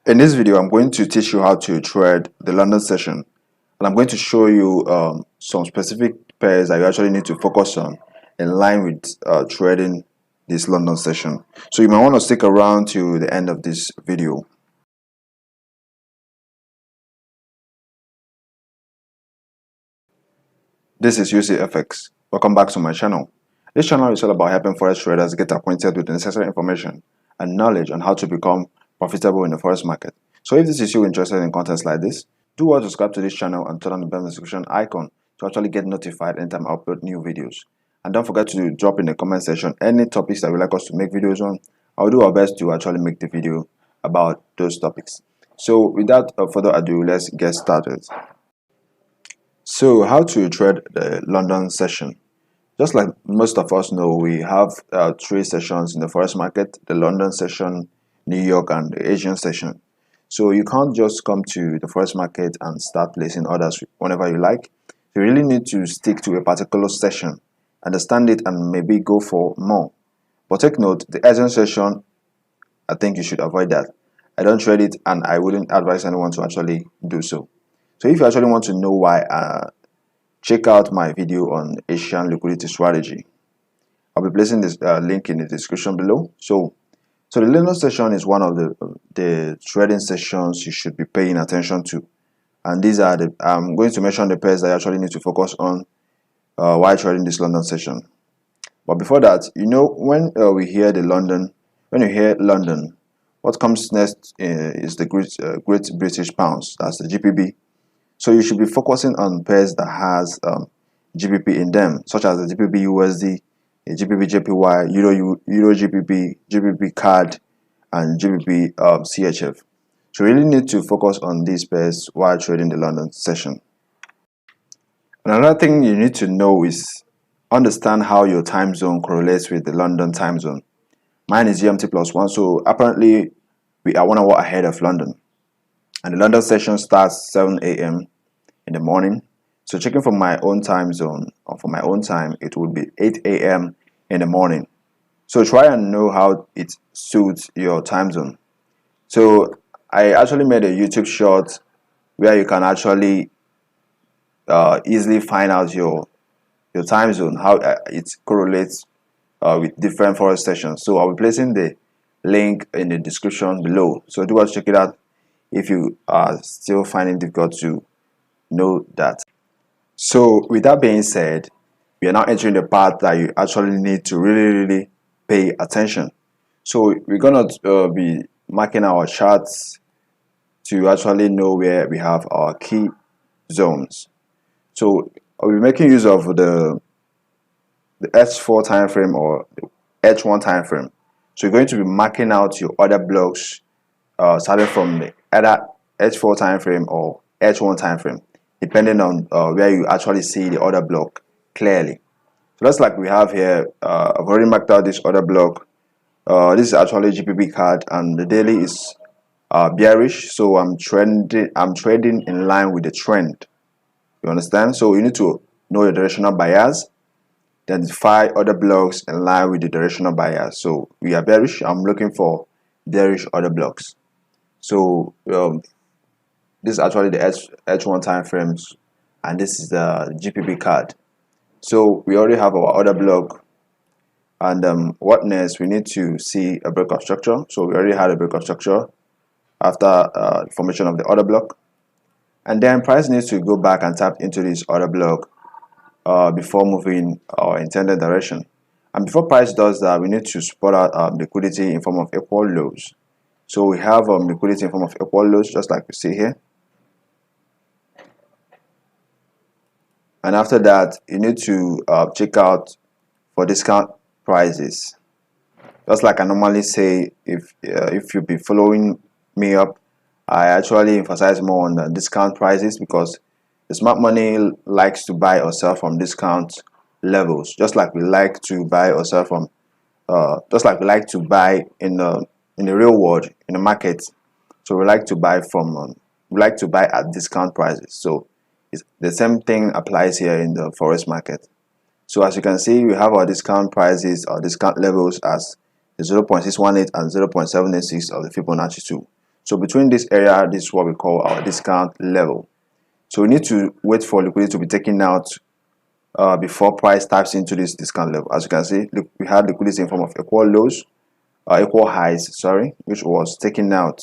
In this video, I'm going to teach you how to trade the London session, and I'm going to show you some specific pairs that you actually need to focus on in line with trading this London session. So you might want to stick around to the end of this video. This is UCFX. Welcome back to my channel. This channel is all about helping forex traders get acquainted with the necessary information and knowledge on how to become profitable in the forex market. So if this is you interested in contents like this, do well to subscribe to this channel and turn on the bell notification icon to actually get notified anytime I upload new videos. And don't forget to drop in the comment section any topics that you would like us to make videos on. I'll do our best to actually make the video about those topics. So without further ado, let's get started. So how to trade the London session? Just like most of us know, we have three sessions in the forex market: the London session, New York, and the Asian session. So you can't just come to the forex market and start placing orders whenever you like. You really need to stick to a particular session, understand it, and maybe go for more. But take note, the Asian session, I think you should avoid that. I don't trade it, and I wouldn't advise anyone to actually do so. So if you actually want to know why, check out my video on Asian liquidity strategy. I'll be placing this link in the description below. So the London session is one of the trading sessions you should be paying attention to, and these are I'm going to mention the pairs that you actually need to focus on while trading this London session. But before that, when we hear London, what comes next is the Great British Pounds. That's the GBP. So you should be focusing on pairs that has GBP in them, such as the GBP USD, GBP JPY, Euro GBP, GBP CAD, and GBP CHF. So you really need to focus on these pairs while trading the London session. Another thing you need to know is understand how your time zone correlates with the London time zone. Mine is GMT+1, so apparently we are 1 hour ahead of London. And the London session starts 7 a.m. in the morning. So checking from my own time zone, or for my own time, it would be 8 a.m. in the morning. So try and know how it suits your time zone. So I actually made a YouTube short where you can actually easily find out your time zone, how it correlates with different forex sessions. So I'll be placing the link in the description below. So do check it out if you are still finding it difficult to know that. So with that being said, we are now entering the part that you actually need to really pay attention. So we're gonna be marking our charts to actually know where we have our key zones. So I'll be making use of the H4 time frame or the H1 time frame. So you're going to be marking out your other blocks starting from the either H4 time frame or H1 time frame, depending on where you actually see the order block clearly. So that's like we have here. I've already marked out this order block. This is actually GBP CAD, and the daily is bearish. So I'm trading in line with the trend. You understand? So you need to know your directional bias, identify other blocks in line with the directional bias. So we are bearish. I'm looking for bearish order blocks. So this is actually the H1 time frames, and this is the GBP CAD. So we already have our order block, and what next? We need to see a breakout structure. So we already had a breakout structure after the formation of the order block, and then price needs to go back and tap into this order block before moving our intended direction. And before price does that, we need to spot out liquidity in form of equal lows. So we have liquidity in form of equal lows, just like we see here. And after that, you need to check out for discount prices. Just like I normally say, if you be following me up, I actually emphasize more on the discount prices because the smart money likes to buy or sell from discount levels, just like we like to buy or sell from, just like we like to buy in the real world, in the market. So we like to buy at discount prices. So the same thing applies here in the forex market. So as you can see, we have our discount prices, our discount levels as 0.618 and 0.786 of the Fibonacci 2. So between this area, this is what we call our discount level. So we need to wait for liquidity to be taken out before price taps into this discount level. As you can see, we had liquidity in form of equal highs, sorry, which was taken out,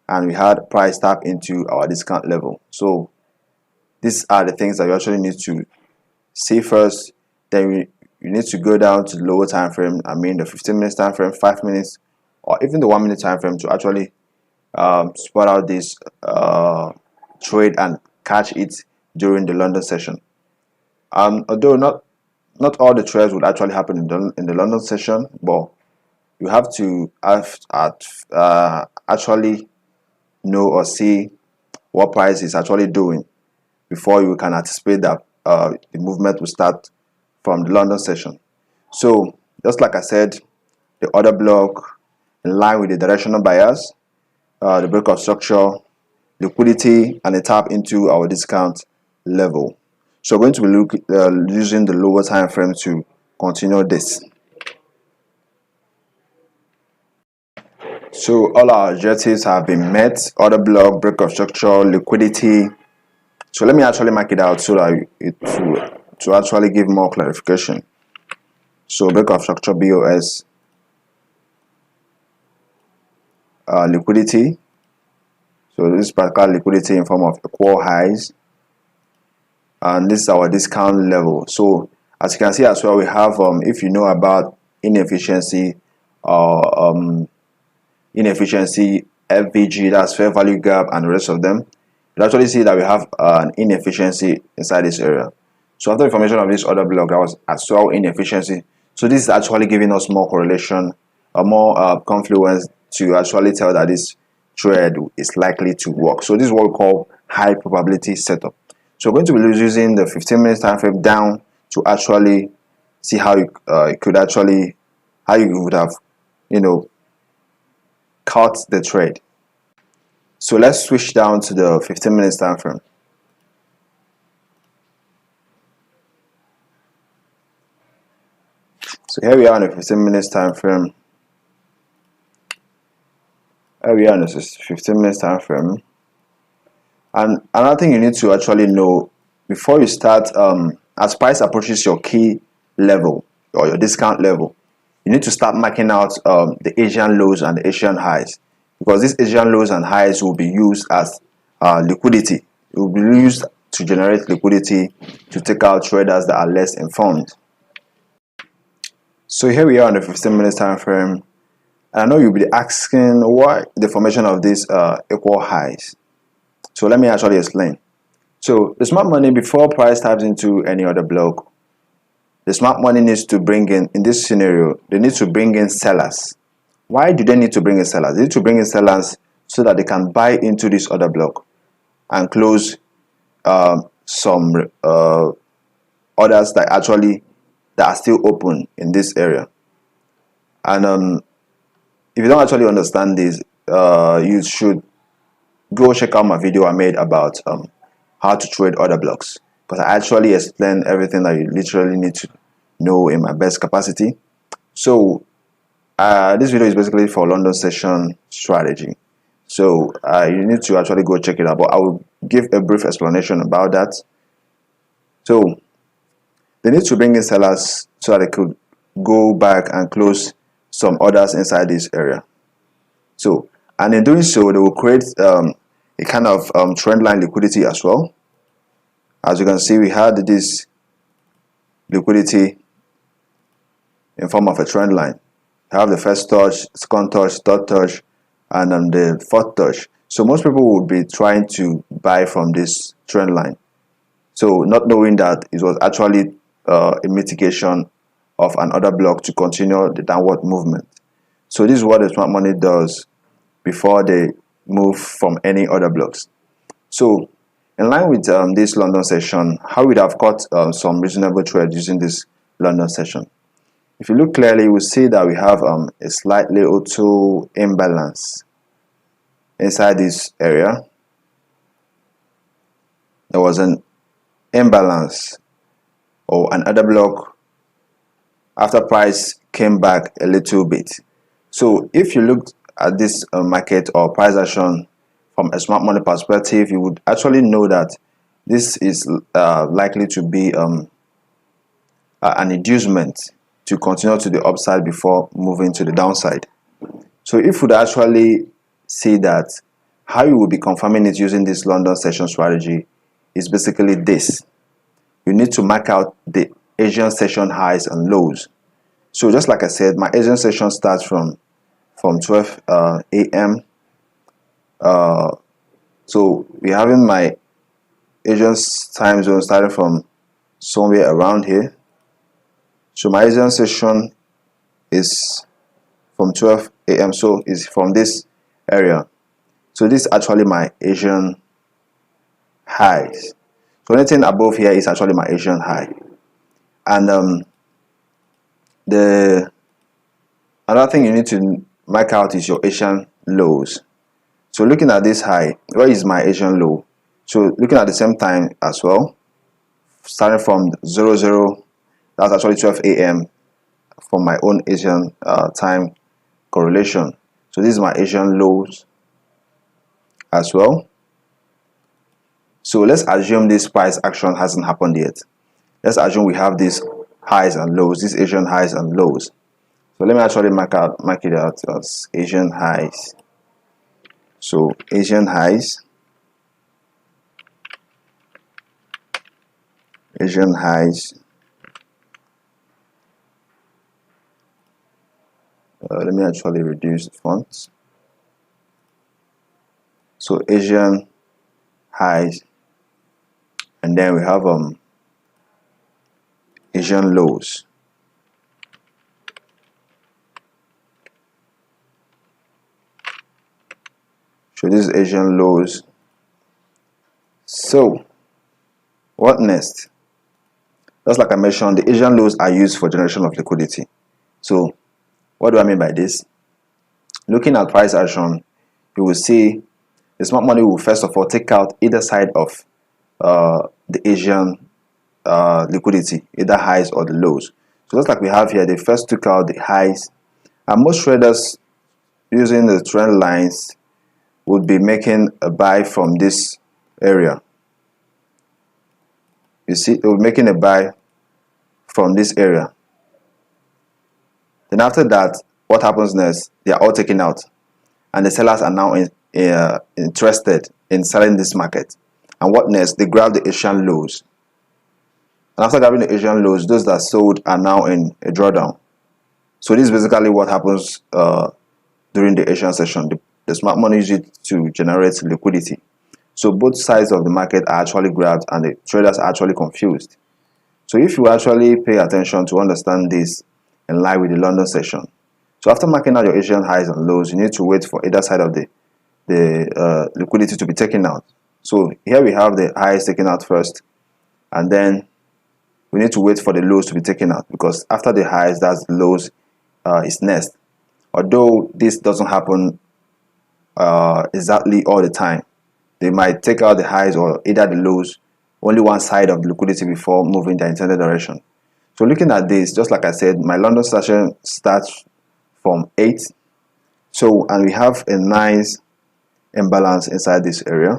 and we had price tap into our discount level. So these are the things that you actually need to see first. Then you need to go down to the lower time frame, I mean the 15 minutes time frame, 5 minutes, or even the 1 minute time frame, to actually spot out this trade and catch it during the London session. Although not all the trades would actually happen in the London session, but you have to actually know or see what price is actually doing before you can anticipate that the movement will start from the London session. So just like I said, the order block in line with the directional bias, the break of structure, liquidity, and a tap into our discount level. So we're going to be using the lower time frame to continue this. So all our objectives have been met: order block, break of structure, liquidity. So let me actually mark it out so that it to actually give more clarification. So break of structure, BOS, liquidity. So this particular liquidity in form of equal highs, and this is our discount level. So as you can see as well, we have if you know about inefficiency inefficiency, FVG, that's fair value gap, and the rest of them, you actually see that we have an inefficiency inside this area. So after the formation of this order block, that was as well inefficiency. So this is actually giving us more correlation or more confluence to actually tell that this trade is likely to work. So this is what we call high probability setup. So we're going to be using the 15 minutes time frame down to actually see how you how you would have, caught the trade. So let's switch down to the 15 minutes time frame. So here we are on the 15 minutes time frame. Here we are on the 15 minutes time frame. And another thing you need to actually know before you start, as price approaches your key level or your discount level, you need to start marking out the Asian lows and the Asian highs, because these Asian lows and highs will be used as liquidity. It will be used to generate liquidity to take out traders that are less informed. So here we are on the 15 minutes time frame, and I know you'll be asking why the formation of these equal highs. So let me actually explain. So the smart money, before price taps into any other block, the smart money needs to bring in this scenario, they need to bring in sellers. Why do they need to bring in sellers? They need to bring in sellers so that they can buy into this other block and close some orders that are still open in this area. And if you don't actually understand this, you should go check out my video I made about how to trade order blocks, because I actually explain everything that you literally need to know in my best capacity. So this video is basically for London session strategy, so you need to actually go check it out, but I will give a brief explanation about that. So they need to bring in sellers so that they could go back and close some orders inside this area. So, and in doing so, they will create a kind of trend line liquidity as well. As you can see, we had this liquidity in form of a trend line. You have the first touch, second touch, third touch, and then the fourth touch. So most people would be trying to buy from this trend line, so not knowing that it was actually a mitigation of an order block to continue the downward movement. So this is what the smart money does before they move from any other blocks. So in line with this London session, how we'd have caught some reasonable trade using this London session. If you look clearly, you will see that we have a slightly auto imbalance inside this area. There was an imbalance or an order block after price came back a little bit. So if you look at this market or price action from a smart money perspective, you would actually know that this is likely to be an inducement to continue to the upside before moving to the downside. So if you'd actually see that, how you will be confirming it using this London session strategy is basically this. You need to mark out the Asian session highs and lows. So just like I said, my Asian session starts from 12 a.m. So we're having my Asian time zone starting from somewhere around here. So my Asian session is from 12 a.m. so it's from this area. So this is actually my Asian highs. So anything above here is actually my Asian high. And the another thing you need to mark out is your Asian lows. So looking at this high, where is my Asian low? So looking at the same time as well, starting from 00, that's actually 12 a.m. from my own Asian time correlation. So this is my Asian lows as well. So let's assume this price action hasn't happened yet. Let's assume we have these highs and lows, these Asian highs and lows. So let me actually mark it out as Asian highs. So Asian highs, Asian highs. Let me actually reduce the font. So Asian highs, and then we have Asian lows. So this is Asian lows. So what next? Just like I mentioned, the Asian lows are used for generation of liquidity. So what do I mean by this? Looking at price action, you will see the smart money will first of all take out either side of the Asian liquidity, either highs or the lows. So just like we have here, they first took out the highs, and most traders using the trend lines would be making a buy from this area. You see, they will be making a buy from this area. Then after that, what happens next? They are all taken out, and the sellers are now interested in selling this market. And what next? They grab the Asian lows. And after grabbing the Asian lows, those that sold are now in a drawdown. So this is basically what happens during the Asian session. The smart money uses it to generate liquidity. So both sides of the market are actually grabbed, and the traders are actually confused. So if you actually pay attention to understand this in line with the London session, so after marking out your Asian highs and lows, you need to wait for either side of the liquidity to be taken out. So here we have the highs taken out first, and then we need to wait for the lows to be taken out, because after the highs, that's the lows is next. Although this doesn't happen exactly all the time, they might take out the highs or either the lows, only one side of the liquidity before moving the intended direction. So looking at this, just like I said, my London session starts from 8. So, and we have a nice imbalance inside this area.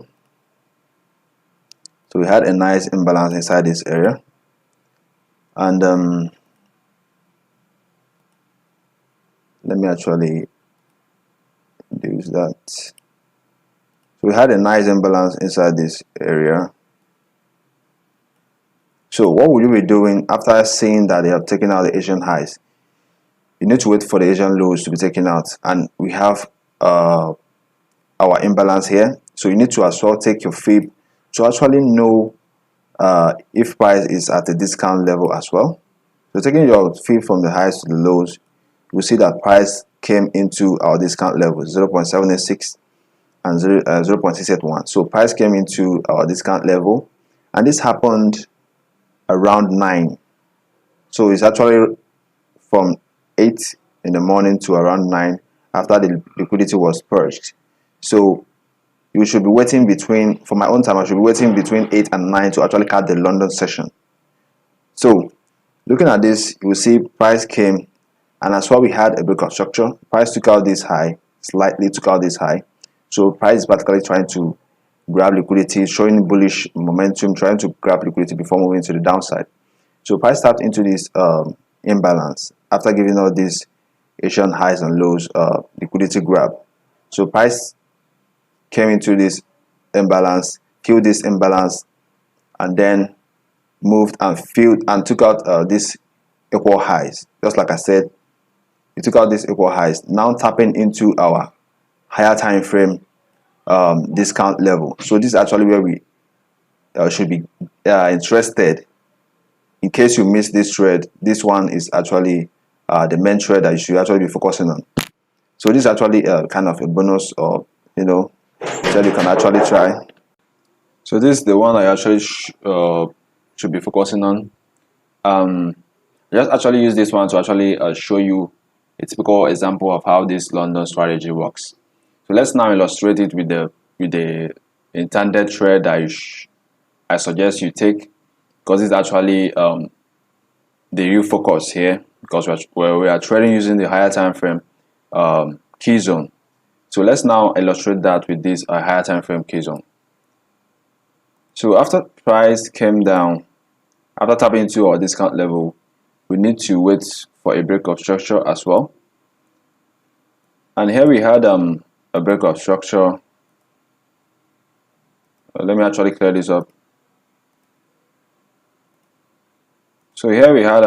So we had a nice imbalance inside this area, and let me actually use that. So we had a nice imbalance inside this area. So what will you be doing after seeing that they have taken out the Asian highs? You need to wait for the Asian lows to be taken out, and we have our imbalance here. So you need to as well take your fib to actually know if price is at a discount level as well. So taking your fib from the highs to the lows, you will see that price came into our discount level 0.786 and 0.681. So price came into our discount level, and this happened around 9. So it's actually from 8 in the morning to around 9 after the liquidity was purged. So you should be waiting between, for my own time, I should be waiting between 8 and 9 to actually catch the London session. So looking at this, you will see price came, and as well we had a breakout structure. Price took out this high, slightly took out this high. So price is practically trying to grab liquidity, showing bullish momentum, trying to grab liquidity before moving to the downside. So price tapped into this imbalance after giving all these Asian highs and lows liquidity grab. So price came into this imbalance, filled this imbalance, and then moved and filled and took out these equal highs. Just like I said, it took out these equal highs, now tapping into our higher time frame discount level. So this is actually where we should be interested. In case you missed this trade, this one is actually the main trade that you should actually be focusing on. So this is actually kind of a bonus, or that you can actually try. So this is the one I actually should be focusing on. Just actually use this one to actually show you a typical example of how this London strategy works. So let's now illustrate it with the intended trade that I suggest you take, because it's actually the real focus here, because we are trading using the higher time frame key zone. So let's now illustrate that with this higher time frame key zone. So after price came down, after tapping into our discount level, we need to wait for a break of structure as well. And here we had a break of structure. Let me actually clear this up. So here we had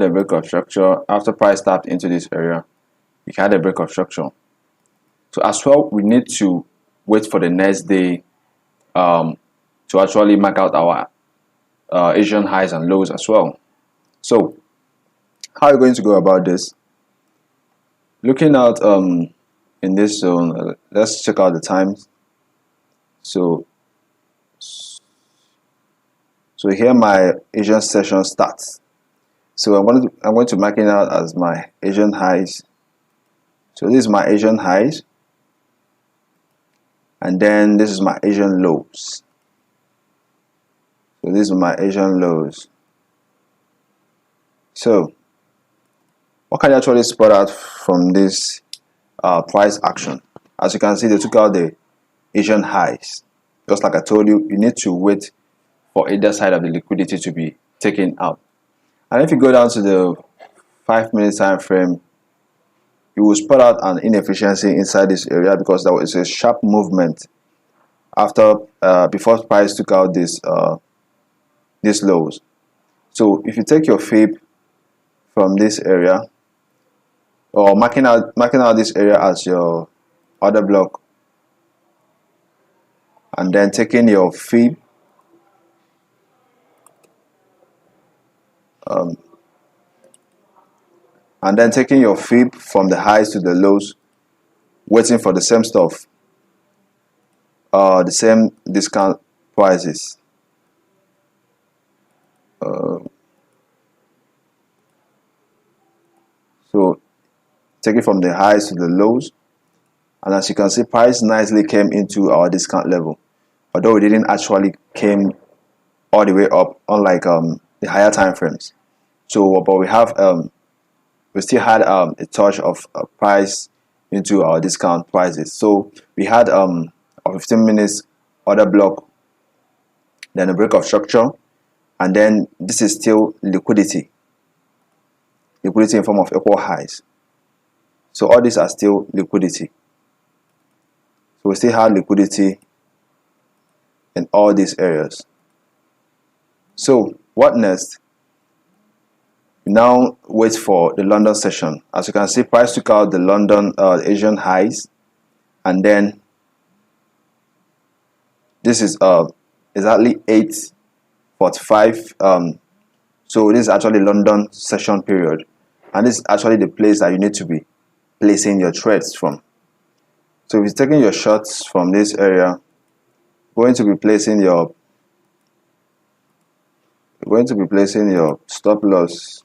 a break of structure. After price tapped into this area, we had a break of structure. So as well, we need to wait for the next day to actually mark out our Asian highs and lows as well. So how are you going to go about this? Looking out in this zone, let's check out the times. So here my Asian session starts. So I'm going to mark it out as my Asian highs. So this is my Asian highs, and then this is my Asian lows. So this is my Asian lows. So what can you actually spot out from this price action? As you can see, they took out the Asian highs. Just like I told you, you need to wait for either side of the liquidity to be taken out. And if you go down to the 5-minute time frame, you will spot out an inefficiency inside this area, because there was a sharp movement after before price took out this these lows. So if you take your fib from this area, or marking out this area as your order block, and then taking your fib and then taking your fib from the highs to the lows, waiting for the same stuff, the same discount prices. So take it from the highs to the lows, and as you can see, price nicely came into our discount level, although it didn't actually came all the way up, unlike the higher time frames. So but we still had a touch of price into our discount prices. So we had a 15 minutes order block, then a break of structure, and then this is still liquidity in form of equal highs. So all these are still liquidity. So we still have liquidity in all these areas. So what next? We now wait for the London session. As you can see, price took out the London Asian highs, and then this is exactly 8:45. So this is actually London session period, and this is actually the place that you need to be placing your trades from. So if you're taking your shots from this area, going to be placing your stop loss.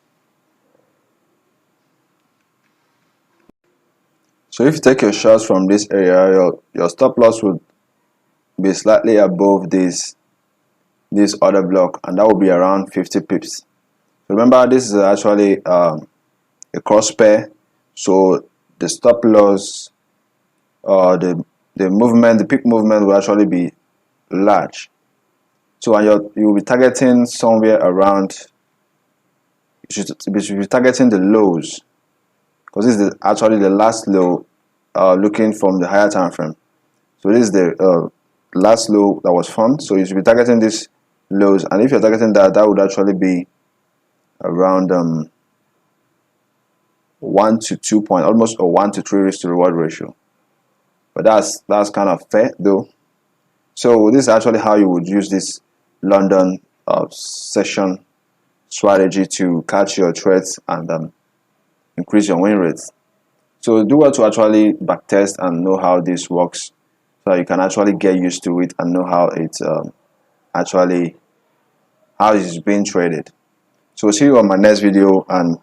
So if you take your shots from this area, your stop loss would be slightly above this order block, and that will be around 50 pips. Remember, this is actually a cross pair, So the stop loss, the peak movement will actually be large. So when you'll be targeting somewhere around, you should be targeting the lows, because this is actually the last low, looking from the higher time frame. So this is the last low that was formed. So you should be targeting these lows, and if you're targeting that, that would actually be around 1 to 2 point, almost a 1 to 3 risk to reward ratio. But that's kind of fair though. So this is actually how you would use this London session strategy to catch your trades and increase your win rates. So do well to actually backtest and know how this works, so you can actually get used to it and know how it actually how it's being traded. So see you on my next video, and